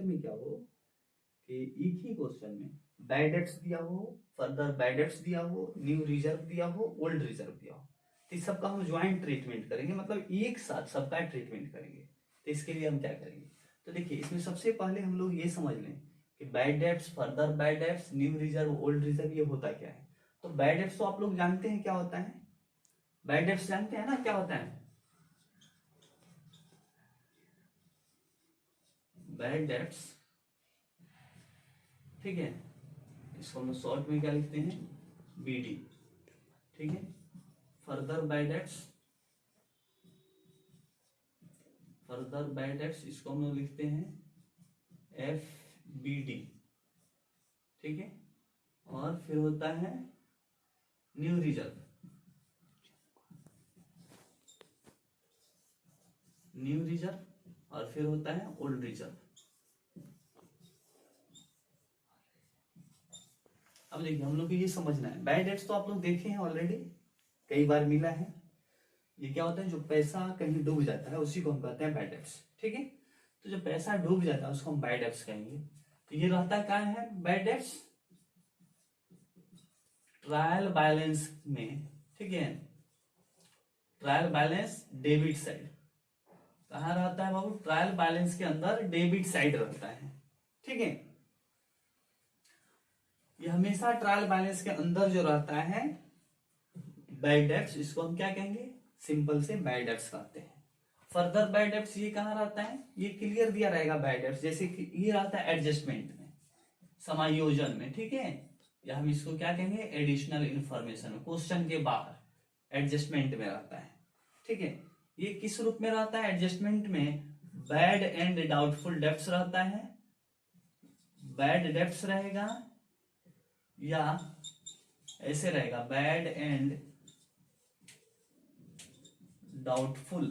Question में क्या हो कि एक ही क्वेश्चन में बैड डेट्स दिया हो, फर्दर बैड डेट्स दिया हो, न्यू रिजर्व दिया हो, ओल्ड रिजर्व दिया हो, तो इस सबका हम ज्वाइंट ट्रीटमेंट करेंगे, मतलब एक साथ सबका ट्रीटमेंट करेंगे। तो इसके लिए हम क्या करेंगे, तो देखिए इसमें सबसे पहले हम लोग ये समझ लें कि bad debts, further bad debts, new reserve, old reserve, ये होता क्या है। तो बैड डेट्स तो आप लोग जानते हैं क्या होता है, बैड डेट्स जानते हैं ना क्या होता है। बैड डेट्स, ठीक है, इसको हम शॉर्ट में क्या लिखते हैं, बीडी, ठीक है। Further bad debts, further bad debts इसको हम लोग लिखते हैं FBD, ठीक है। और फिर होता है न्यू रिजर्व, न्यू रिजर्व, और फिर होता है ओल्ड रिजर्व। अब देखिए हम लोग को ये समझना है, बैड डेट्स तो आप लोग देखे हैं ऑलरेडी, कई बार मिला है। ये क्या होता है, जो पैसा कहीं डूब जाता है उसी को हम कहते हैं बैड डेट्स, ठीक है। तो जो पैसा डूब जाता है उसको हम बैड डेट्स कहेंगे। तो ये रहता है क्या है बैड डेट्स, ट्रायल बैलेंस में, ठीक है, ट्रायल बैलेंस डेबिट साइड। कहाँ रहता है बाबू, ट्रायल बैलेंस के अंदर डेबिट साइड रहता है, ठीक है। ये हमेशा ट्रायल बैलेंस के अंदर जो रहता है बैड डेट्स, इसको हम क्या कहेंगे, सिंपल से बैड डेट्स कहते हैं। फर्दर बैड डेट्स ये कहाँ रहता है, ये क्लियर दिया रहेगा बैड डेट्स, जैसे कि ये रहता है एडजस्टमेंट में, समायोजन में, ठीक है, या हम इसको क्या कहेंगे एडिशनल इंफॉर्मेशन में, क्वेश्चन के बाहर एडजस्टमेंट में रहता है, ठीक है। ये किस रूप में रहता है, एडजस्टमेंट में बैड एंड डाउटफुल डेब्ट्स रहता है, बैड डेब्ट्स रहेगा, या ऐसे रहेगा bad and doubtful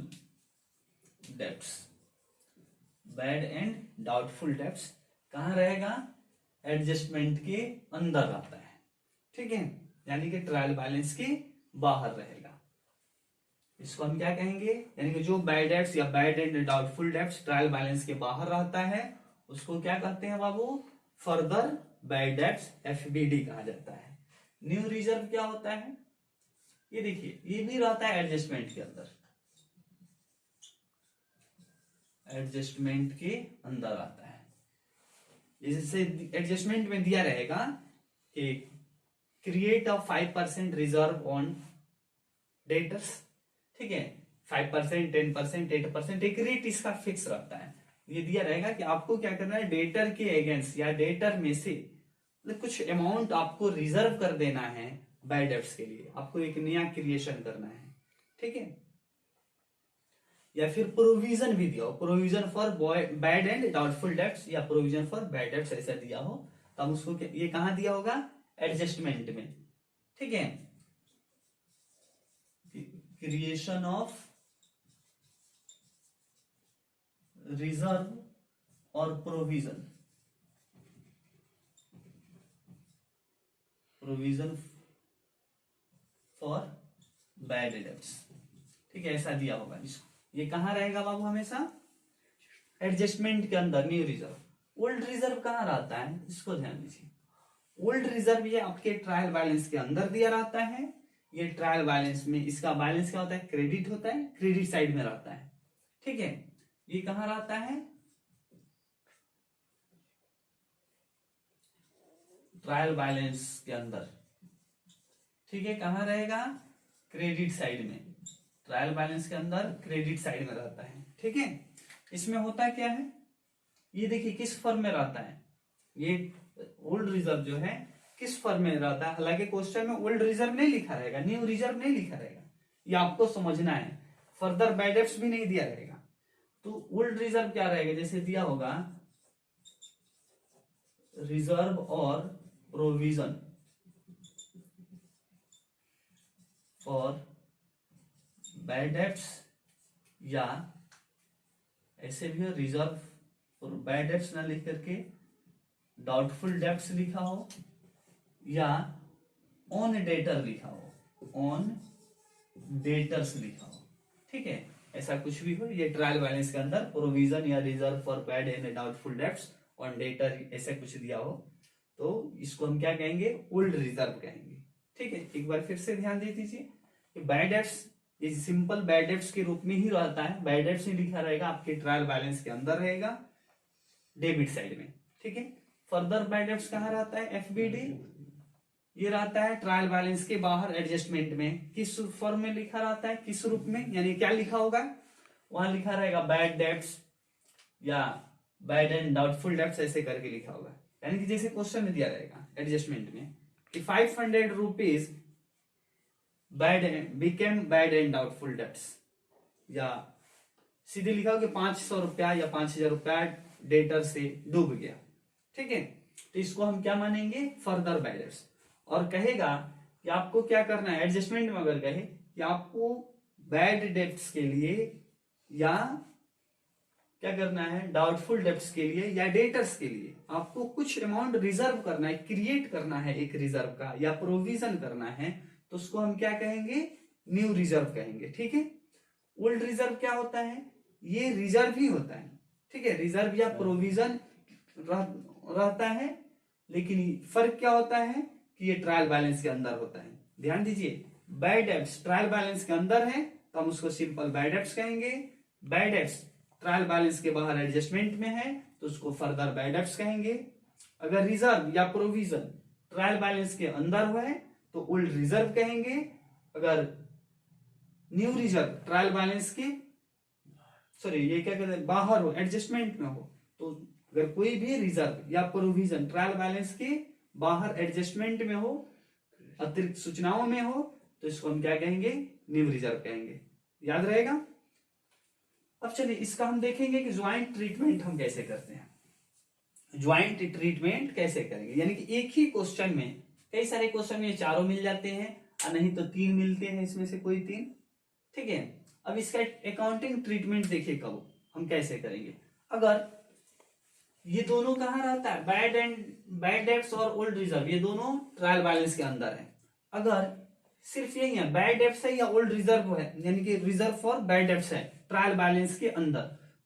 debts, bad and doubtful debts कहां रहेगा, एडजस्टमेंट के अंदर रहता है, ठीक है, यानी कि ट्रायल बैलेंस के बाहर रहेगा। इसको हम क्या कहेंगे, यानी कि जो बैड डेब्ट्स या bad and doubtful debts trial balance के बाहर रहता है उसको क्या कहते हैं बाबू, फर्दर बैड डेब्ट्स, FBD कहा जाता है। न्यू रिजर्व क्या होता है, ये देखिए ये भी रहता है एडजस्टमेंट के अंदर, एडजस्टमेंट के अंदर आता है। जैसे एडजस्टमेंट में दिया रहेगा कि create a 5% reserve on debtors, ठीक है, 5%, 10%, 8%, एक रेट इसका फिक्स रहता है। ये दिया रहेगा कि आपको क्या करना है, डेटर के अगेंस्ट या डेटर में से कुछ अमाउंट आपको रिजर्व कर देना है बैड डेब्ट्स के लिए, आपको एक नया क्रिएशन करना है, ठीक है। या फिर प्रोविजन भी दिया हो, provision for bad and doubtful debts या प्रोविजन फॉर बैड डेब्ट्स ऐसा दिया हो, तब उसको ये कहां दिया होगा, एडजस्टमेंट में, ठीक है। क्रिएशन ऑफ रिजर्व और provision, provision for bad debts, ठीक है, ऐसा दिया होगा इसको। ये कहां रहेगा बाबू, हमेशा एडजस्टमेंट के अंदर। न्यू रिजर्व, ओल्ड रिजर्व कहां रहता है, इसको ध्यान दीजिए। ओल्ड रिजर्व ये आपके ट्रायल बैलेंस के अंदर दिया रहता है, ये ट्रायल बैलेंस में इसका बैलेंस क्या होता है, क्रेडिट होता है, क्रेडिट साइड में रहता है, ठीक है। ये कहां रहता है, ट्रायल बैलेंस के अंदर, ठीक है, कहां रहेगा, क्रेडिट साइड में, ट्रायल बैलेंस के अंदर क्रेडिट साइड में रहता है, ठीक है। इसमें होता क्या है, ये देखिए किस फर्म में रहता है, ये ओल्ड रिजर्व जो है किस फर्म में रहता है, हालांकि क्वेश्चन में ओल्ड रिजर्व नहीं लिखा रहेगा, न्यू रिजर्व नहीं लिखा रहेगा, ये आपको समझना है। फर्दर बैड डेब्ट्स भी नहीं दिया रहेगा, तो ओल्ड रिजर्व क्या रहेगा, जैसे दिया होगा रिजर्व और प्रोविजन फॉर बैड डेब्ट्स, या ऐसे भी है रिजर्व और बैड डेब्ट्स ना लिख करके डाउटफुल डेब्ट्स लिखा हो, या ऑन डेटर लिखा हो, ऑन डेटर्स लिखा हो, ठीक है। ऐसा कुछ भी हो, ये ट्रायल बैलेंस के अंदर प्रोविजन या reserve for bad and doubtful debts on debtor ऐसा कुछ दिया हो तो इसको हम क्या कहेंगे, ओल्ड रिजर्व कहेंगे। ठीक है, एक बार फिर से ध्यान दे दीजिए कि बैड डेब्ट्स ये सिंपल बैड डेब्ट्स के रूप में ही रहता है, बैड डेब्ट्स ही लिखा रहेगा, आपके ट्रायल बैलेंस के अंदर रहेगा डेबिट साइड में। ठीक है, फर्दर बैड डेब्ट्स कहाँ रहता है, एफबीडी, ये रहता है ट्रायल बैलेंस के बाहर एडजस्टमेंट में। किस फॉर्म में लिखा रहता है, किस रूप में, यानी क्या लिखा होगा, वहां लिखा रहेगा बैड डेब्ट्स या बैड एंड डाउटफुल डेब्ट्स ऐसे करके लिखा होगा। यानी कि जैसे क्वेश्चन में दिया रहेगा एडजस्टमेंट में कि 500 rupees bad became bad and doubtful debts, या सीधे लिखा हो कि 500 रुपया या 5000 रुपया डेटर से डूब गया। ठीक है, तो इसको हम क्या मानेंगे, फर्दर बैड डेब्ट्स। और कहेगा कि आपको क्या करना है, एडजस्टमेंट में अगर कहे कि आपको बैड डेब्ट्स के लिए या क्या करना है, डाउटफुल डेब्ट्स के लिए या डेटर्स के लिए आपको कुछ अमाउंट रिजर्व करना है, क्रिएट करना है एक रिजर्व का, या प्रोविजन करना है, तो उसको हम क्या कहेंगे, न्यू रिजर्व कहेंगे। ठीक है, ओल्ड रिजर्व क्या होता है, ये रिजर्व ही होता है। ठीक है, रिजर्व या प्रोविजन रहता है, लेकिन फर्क क्या होता है कि ये ट्रायल बैलेंस के अंदर होता है। ध्यान दीजिए, बैड डेब्ट्स ट्रायल बैलेंस के अंदर है तो हम उसको सिंपल बैड डेब्ट्स कहेंगे, बैड डेब्ट्स ट्रायल बैलेंस के बाहर एडजस्टमेंट में है तो उसको फर्दर बैड डेब्ट्स कहेंगे। अगर रिजर्व या प्रोविजन ट्रायल बैलेंस के अंदर है तो ओल्ड रिजर्व कहेंगे। अगर न्यू रिजर्व ट्रायल बैलेंस के ये क्या कहते हैं, बाहर हो, एडजस्टमेंट में हो, तो अगर कोई भी रिजर्व या प्रोविजन ट्रायल बैलेंस के बाहर एडजस्टमेंट में हो, अतिरिक्त सूचनाओं में हो, तो इसको हम क्या कहेंगे, न्यू रिजर्व कहेंगे। याद रहेगा। अब चलिए इसका हम देखेंगे कि ज्वाइंट ट्रीटमेंट हम कैसे करते हैं। ज्वाइंट ट्रीटमेंट कैसे करेंगे, यानी कि एक ही क्वेश्चन में, कई सारे क्वेश्चन में चारों मिल जाते हैं और नहीं तो 3 मिलते हैं, इसमें से कोई 3। ठीक है, अब इसका अकाउंटिंग ट्रीटमेंट देखिए कब हम कैसे करेंगे। अगर ये दोनों कहाँ रहता है, बैड डेब्ट्स और ओल्ड रिजर्व, ये दोनों ट्रायल बैलेंस के अंदर है। अगर सिर्फ यही है, बैड डेब्ट्स है या ओल्ड रिजर्व है, यानी कि रिजर्व फॉर बैड डेब्ट्स है ट्रायल बैलेंस के अंदर,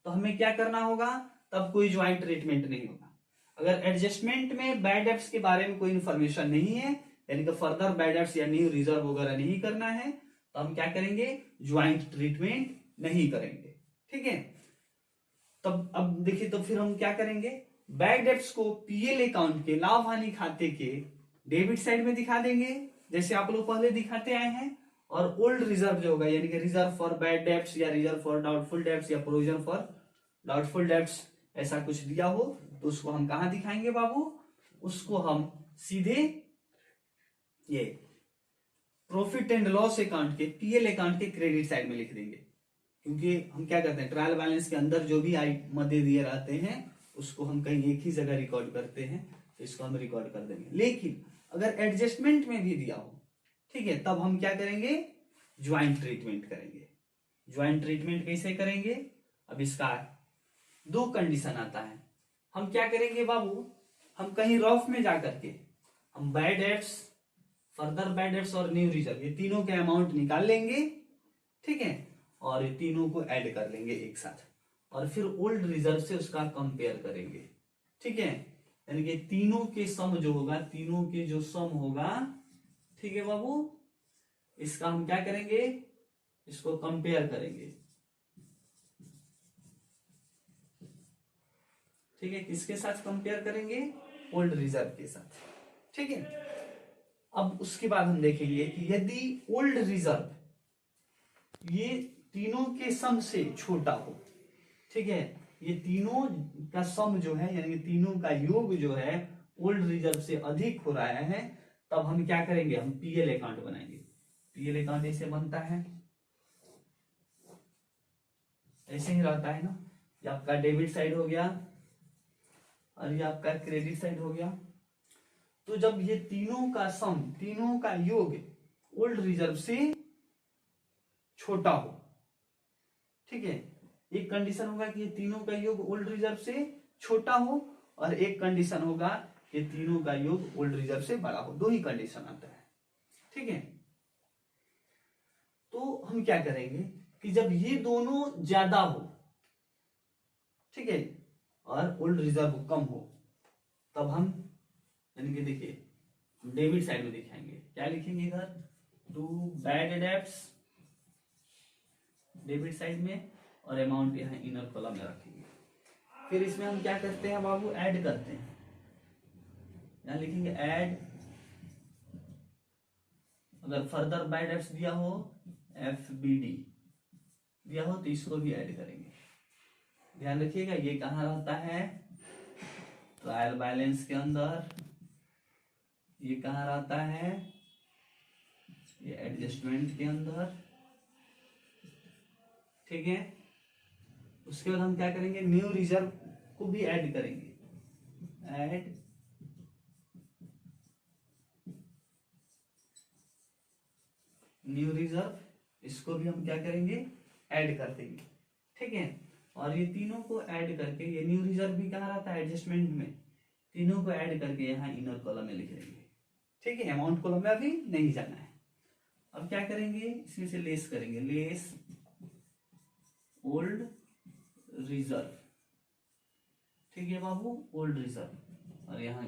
तो हमें क्या करना होगा, तब कोई ज्वाइंट ट्रीटमेंट नहीं होगा। अगर एडजस्टमेंट में बैड डेब्ट्स के बारे में कोई इंफॉर्मेशन नहीं है, यानी कि फर्दर बैड डेब्ट्स या न्यू रिजर्व वगैरह नहीं करना है, तो हम क्या करेंगे, ज्वाइंट ट्रीटमेंट नहीं करेंगे। ठीक है, तब अब देखिए, तो फिर हम क्या करेंगे, बैड डेब्ट्स को पीएल अकाउंट के लाभ हानि खाते के डेबिट साइड में दिखा देंगे, जैसे आप लोग पहले दिखाते आए हैं। और ओल्ड रिजर्व जो होगा, यानी कि रिजर्व फॉर बैड डेब्ट्स या रिजर्व फॉर डाउटफुल डेब्ट्स या प्रोविजन फॉर डाउटफुल डेब्ट्स ऐसा कुछ दिया हो, तो उसको हम कहां दिखाएंगे बाबू, उसको हम सीधे ये प्रॉफिट एंड लॉस अकाउंट के पीएल अकाउंट के क्रेडिट साइड में लिख देंगे। क्योंकि हम क्या करते हैं, ट्रायल बैलेंस के अंदर जो भी मदे दिए रहते हैं उसको हम कहीं एक ही जगह रिकॉर्ड करते हैं, तो इसको हम रिकॉर्ड कर देंगे। लेकिन अगर एडजस्टमेंट में भी दिया हो, ठीक है, तब हम क्या करेंगे, ज्वाइंट ट्रीटमेंट करेंगे। ज्वाइंट ट्रीटमेंट कैसे करेंगे, अब इसका 2 कंडीशन आता है। हम क्या करेंगे बाबू, हम कहीं रफ में जाकर के हम bad debts, further bad debts और न्यू रिजर्व, ये तीनों के अमाउंट निकाल लेंगे। ठीक है, और ये तीनों को ऐड कर लेंगे एक साथ, और फिर ओल्ड रिजर्व से उसका कंपेयर करेंगे। ठीक है, यानी कि तीनों के सम जो होगा, तीनों के जो सम होगा, ठीक है बाबू, इसका हम क्या करेंगे, इसको कंपेयर करेंगे। ठीक है, किसके साथ कंपेयर करेंगे, ओल्ड रिजर्व के साथ। ठीक है, अब उसके बाद हम देखेंगे कि यदि ओल्ड रिजर्व ये तीनों के सम से छोटा हो, ठीक है, ये तीनों का सम जो है, यानी तीनों का योग जो है ओल्ड रिजर्व से अधिक हो रहा है, तब हम क्या करेंगे, हम पीएल अकाउंट बनाएंगे। पीएल अकाउंट ऐसे बनता है, ऐसे ही रहता है ना, ये आपका डेबिट साइड हो गया और ये आपका क्रेडिट साइड हो गया। तो जब ये तीनों का सम, तीनों का योग ओल्ड रिजर्व से छोटा हो, ठीक है, एक कंडीशन होगा कि ये तीनों का योग ओल्ड रिजर्व से छोटा हो, और एक कंडीशन होगा कि तीनों का योग ओल्ड रिजर्व से बड़ा हो। 2 ही कंडीशन आता है। ठीक है, तो हम क्या करेंगे कि जब ये दोनों ज्यादा हो, ठीक है, और ओल्ड रिजर्व कम हो, तब हम यानी कि देखिए डेबिट साइड में दिखाएंगे। क्या लिखेंगे इधर? To bad debts debit side में, और अमाउंट यहाँ इनर कॉलम में रखेंगे। फिर इसमें हम क्या करते हैं बाबू? ऐड करते हैं। यहाँ लिखेंगे ऐड, अगर फर्दर बैड डेब्ट्स दिया हो, FBD दिया हो, तो इसको भी ऐड करेंगे। ध्यान रखिएगा ये कहाँ रहता है? ट्रायल बैलेंस के अंदर। ये कहाँ रहता है? ये एडजस्टमेंट के अंदर, ठीक है। उसके बाद हम क्या करेंगे? न्यू रिजर्व को भी ऐड करेंगे। ऐड न्यू रिजर्व, इसको भी हम क्या करेंगे? ऐड कर देंगे, ठीक है। और ये तीनों को ऐड करके, ये न्यू रिजर्व भी कहाँ रहता है? एडजस्टमेंट में। तीनों को ऐड करके यहाँ इनर कॉलम में लिख देंगे, ठीक है। अमाउंट कॉलम में अभी नहीं जाना है। अब क्या करेंगे? इसमें से लेस करेंगे, लेस ओल्ड रिजर्व, ठीक है बाबू, ओल्ड रिजर्व। और यहाँ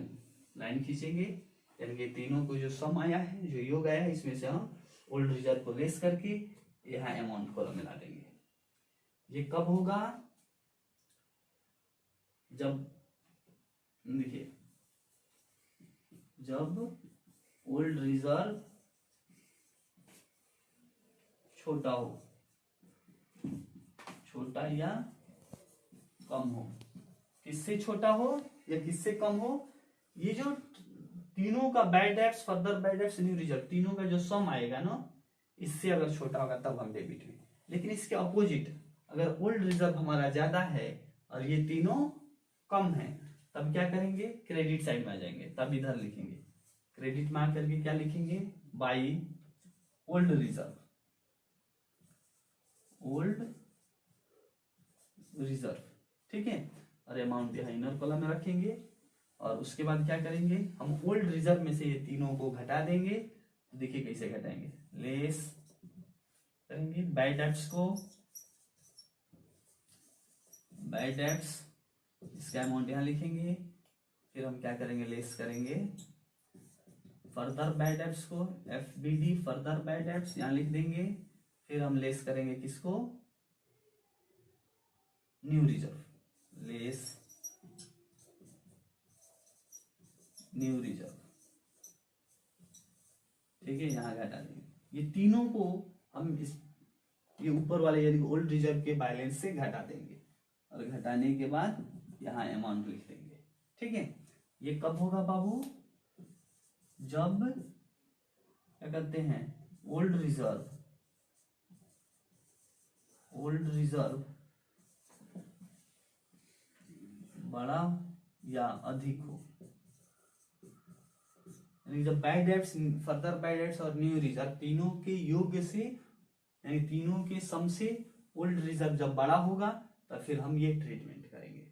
लाइन खींचेंगे, यानी कि तीनों को जो सम आया है, जो योग आया है, इसमें से हम ओल्ड रिजर्व को लेस करके यहाँ अमाउंट कॉलम में ला देंगे। ये कब होगा? जब देखिए, जब ओल्ड रिजर्व छोटा हो, छोटा या कम हो। किससे छोटा हो या किससे कम हो? ये जो तीनों का bad debts, further bad debts, new reserve, तीनों का जो सम आएगा ना, इससे अगर छोटा होगा तब हम डेबिट में। लेकिन इसके अपोजिट, अगर ओल्ड रिजर्व हमारा ज्यादा है और ये तीनों कम है, तब क्या करेंगे? क्रेडिट साइड में आ जाएंगे। तब इधर लिखेंगे क्रेडिट मार्क करके, क्या लिखेंगे? By old reserve, old reserve, ठीक है। और अमाउंट यहाँ इनर कॉलम में रखेंगे। और उसके बाद क्या करेंगे? हम ओल्ड रिजर्व में से ये तीनों को घटा देंगे। तो देखिए कैसे घटाएंगे? लेस करेंगे बैड डेब्ट्स को, बैड डेब्ट्स, इसका अमाउंट यहाँ लिखेंगे। फिर हम क्या करेंगे? लेस करेंगे फर्दर बैड डेब्ट्स को, FBD फर्दर बैड डेब्ट्स यहाँ लिख देंगे। फिर हम लेस करेंगे किसको? New reserve, less new reserve, ठीक है, यहां घटा देंगे। ये तीनों को हम इस ये ऊपर वाले यानी ओल्ड रिजर्व के बैलेंस से घटा देंगे। और घटाने के बाद यहाँ अमाउंट लिख देंगे, ठीक है। ये कब होगा बाबू? जब क्या करते हैं? ओल्ड रिजर्व बड़ा या अधिक हो, यानी जब bad debts, further bad debts और न्यू रिजर्व तीनों के योग से, यानी तीनों के सम से ओल्ड रिजर्व जब बड़ा होगा, तब फिर हम ये ट्रीटमेंट करेंगे,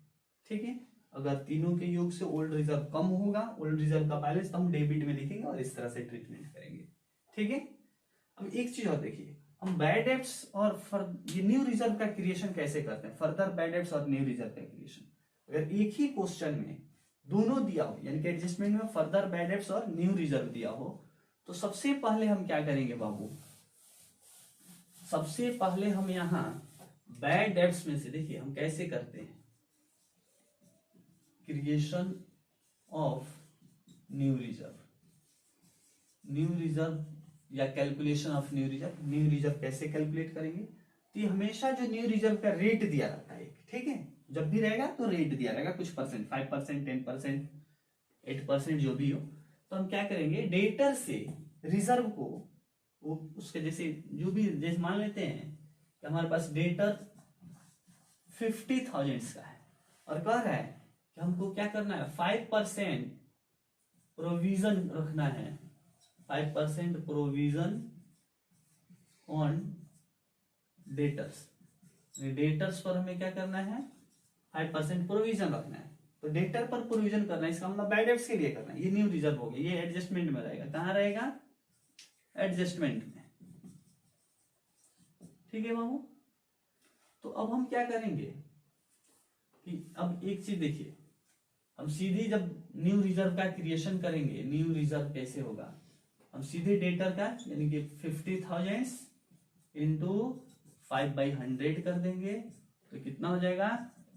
ठीक है। अगर तीनों के योग से ओल्ड रिजर्व कम होगा, ओल्ड रिजर्व का बैलेंस, तो हम डेबिट में लिखेंगे और इस तरह से ट्रीटमेंट करेंगे, ठीक है। अब एक चीज और देखिए, हम बैड डेब्ट्स और ये न्यू रिजर्व का क्रिएशन कैसे करते हैं? फर्दर बैड डेब्ट्स और न्यू रिजर्व का क्रिएशन अगर एक ही क्वेश्चन में दोनों दिया हो, यानी कि एडजस्टमेंट में फर्दर बैड डेब्ट्स और न्यू रिजर्व दिया हो, तो सबसे पहले हम क्या करेंगे बाबू? सबसे पहले हम यहां बैड डेब्ट्स में से, देखिए हम कैसे करते हैं, क्रिएशन ऑफ न्यू रिजर्व या कैलकुलेशन ऑफ न्यू रिजर्व कैसे कैलकुलेट करेंगे? तो ये हमेशा जो न्यू रिजर्व का रेट दिया रहता है, ठीक है, जब भी रहेगा तो रेट दिया रहेगा कुछ परसेंट, 5%, 10%, 8%, जो भी हो। तो हम क्या करेंगे? डेटर से रिजर्व को, वो उसके जैसे जो भी, जैसे मान लेते हैं कि हमारे पास डेटर 50,000 का है और कह रहा है कि हमको क्या करना है? 5% प्रोविजन रखना है, 5% प्रोविजन ऑन डेटर्स। डेटर्स पर हमें क्या करना है? 5% प्रोविजन रखना है। तो डेटर पर प्रोविजन करना है, इसका मतलब बैड डेब्ट्स के लिए करना है। ये न्यू रिजर्व हो गया, ये एडजस्टमेंट में रहेगा। कहां रहेगा? एडजस्टमेंट में, ठीक है बाबू। तो अब हम क्या करेंगे कि अब एक चीज देखिए, हम सीधे जब न्यू रिजर्व का क्रिएशन करेंगे, न्यू रिजर्व कैसे होगा, हम सीधे डेटर का यानी कि 50,000 इंटू 5/100 कर देंगे, तो कितना हो जाएगा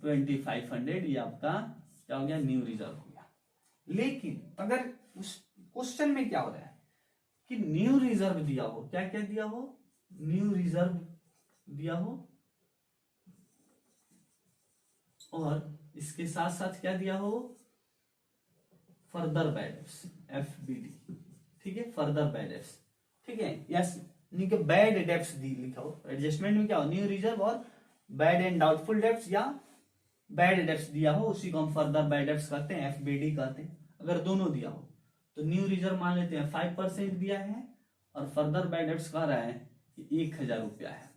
2500। ये आपका क्या हो गया, न्यू रिजर्व हो गया। लेकिन अगर उस क्वेश्चन में क्या हो रहा है कि न्यू रिजर्व दिया हो, क्या क्या दिया हो, न्यू रिजर्व दिया हो और इसके साथ साथ क्या दिया हो, फर्दर बैड डेब्ट्स, FBD, ठीक है, फर्दर बैड डेब्ट्स, ठीक है, यस, यानी कि बैड डेब्ट्स दी लिखा हो। एडजस्टमेंट में क्या हो, न्यू रिजर्व और बैड एंड डाउटफुल डेब्ट्स या बैड डेब्ट्स दिया हो, उसी को हम फर्दर बैड डेब्ट्स कहते हैं, FBD कहते हैं। अगर दोनों दिया हो तो न्यू रिजर्व मान लेते हैं 5% दिया है और फर्दर बैड डेब्ट्स कह रहा है कि 1,000 रुपया है,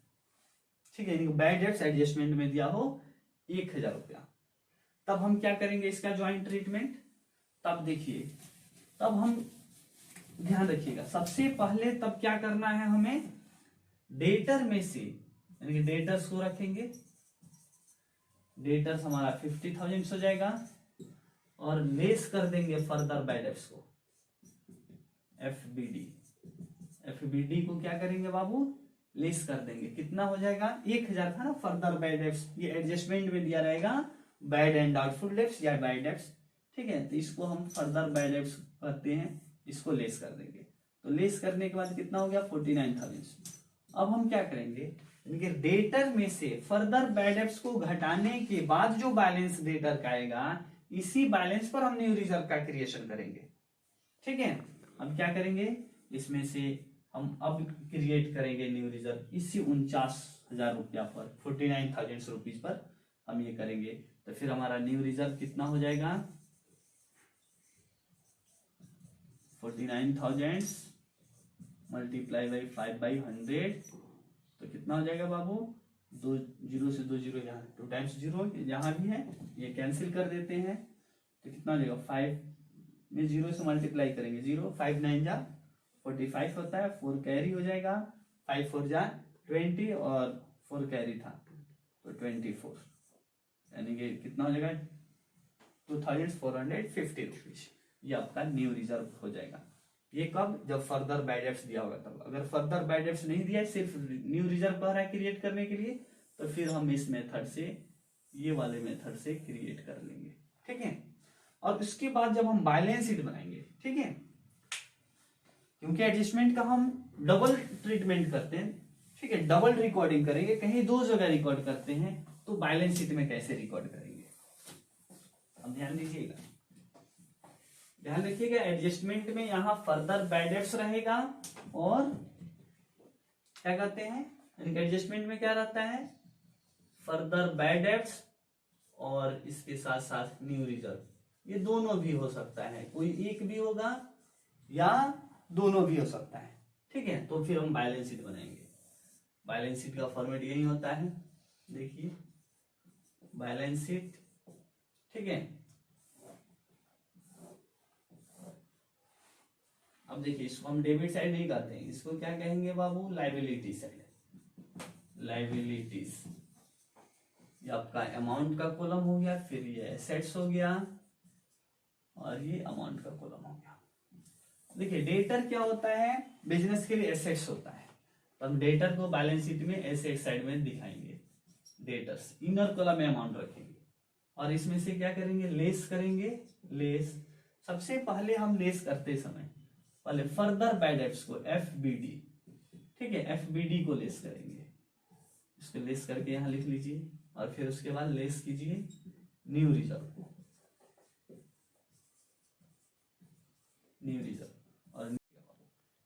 ठीक है, बैड डेब्ट्स एडजस्टमेंट में दिया हो 1,000 रुपया। तब हम क्या करेंगे इसका ज्वाइंट ट्रीटमेंट, तब देखिए, तब हम ध्यान रखिएगा, सबसे पहले तब क्या करना है हमें, डेटर में से यानी कि डेटर्स को रखेंगे, डेटर्स हमारा 50,000 हो जाएगा और लेस कर देंगे फर्दर बैड डेब्ट्स को, FBD, FBD को क्या करेंगे बाबू, लेस कर देंगे, कितना हो जाएगा 1,000 था ना फर्दर बैड डेब्ट्स, ये एडजस्टमेंट में दिया रहेगा बैड एंड डाउटफुल डेब्ट्स या बैड डेब्ट्स, ठीक है, तो इसको हम फर्दर बैड डेब्ट्स कहते हैं, इसको लेस कर देंगे, तो लेस करने के बाद कितना हो गया 49,000। अब हम क्या करेंगे, यानी कि डेटर में से फर्दर बैड डेब्ट्स को घटाने के बाद जो बैलेंस डेटर का आएगा, इसी बैलेंस पर हम न्यू रिजर्व का क्रिएशन करेंगे, ठीक है। अब क्या करेंगे, इसमें से हम अब क्रिएट करेंगे न्यू रिजर्व, इसी 49,000 रुपया पर, 49,000 रुपीज पर हम ये करेंगे, तो फिर हमारा न्यू रिजर्व कितना हो जाएगा 49,000 मल्टीप्लाई बाई 5/100, तो कितना हो जाएगा बाबू, 2 0 से 2 0 यहाँ, 2 टाइम्स 0 जहां भी है ये कैंसिल कर देते हैं, तो कितना हो जाएगा 5 में 0 से मल्टीप्लाई करेंगे 0, 5 9 जा 45 होता है, 4 कैरी हो जाएगा, 5 4 जा 20 और 4 कैरी था तो 24, यानी कि कितना हो जाएगा 2,450 रुपीज, ये आपका न्यू रिजर्व हो जाएगा। ये कब, जब फर्दर बैड डेब्ट्स दिया होगा तब। अगर फर्दर बैड डेब्ट्स नहीं दिया है, सिर्फ न्यू रिजर्व कह रहा है क्रिएट करने के लिए, तो फिर हम इस मेथड से, ये वाले मेथड से क्रिएट कर लेंगे, ठीक है। और उसके बाद जब हम बैलेंस शीट बनाएंगे, ठीक है, क्योंकि एडजस्टमेंट का हम डबल ट्रीटमेंट करते हैं, ठीक है, डबल रिकॉर्डिंग करेंगे, कहीं 2 जगह रिकॉर्ड करते हैं, तो बैलेंस शीट में कैसे रिकॉर्ड करेंगे, अब ध्यान दीजिएगा, ध्यान रखिएगा। एडजस्टमेंट में यहां फर्दर बैड डेब्ट्स रहेगा और क्या कहते हैं, एडजस्टमेंट में क्या रहता है, फर्दर बैड डेब्ट्स और इसके साथ साथ न्यू रिजर्व, ये दोनों भी हो सकता है, कोई एक भी होगा या दोनों भी हो सकता है, ठीक है। तो फिर हम बैलेंस शीट बनाएंगे, बैलेंस शीट का फॉर्मेट यही होता है, देखिए बैलेंस शीट, ठीक है। अब देखिए, इसको हम डेबिट साइड नहीं कहते हैं, इसको क्या कहेंगे बाबू, लाइबिलिटी साइड, लाइबिलिटीज, ये आपका अमाउंट का कॉलम हो गया, फिर ये एसेट्स हो गया और ये अमाउंट का कॉलम हो गया। देखिए डेटर क्या होता है, बिजनेस के लिए एसेट्स होता है, तो हम डेटर को बैलेंस शीट में एसेट साइड में दिखाएंगे, डेटर्स इनर कॉलम में अमाउंट रखेंगे और इसमें से क्या करेंगे, लेस करेंगे, लेस, सबसे पहले हम लेस करते समय पहले फर्दर बैड डेब्ट्स को FBD, ठीक है, FBD को लेस करेंगे, इसको लेस करके यहां लिख लीजिए और फिर उसके बाद लेस कीजिए न्यू रिजर्व को, न्यू रिजर्व, और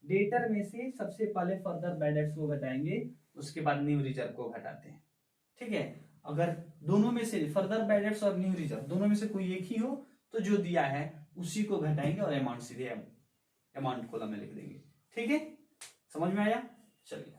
डेटर में से सबसे पहले फर्दर बैड डेब्ट्स को घटाएंगे, उसके बाद न्यू रिजर्व को घटाते हैं, ठीक है। अगर दोनों में से फर्दर बैड डेब्ट्स और न्यू रिजर्व दोनों में से कोई एक ही हो तो जो दिया है उसी को घटाएंगे और अमाउंट सीधे अमाउंट कॉलम में लिख देंगे, ठीक है, समझ में आया, चलिए।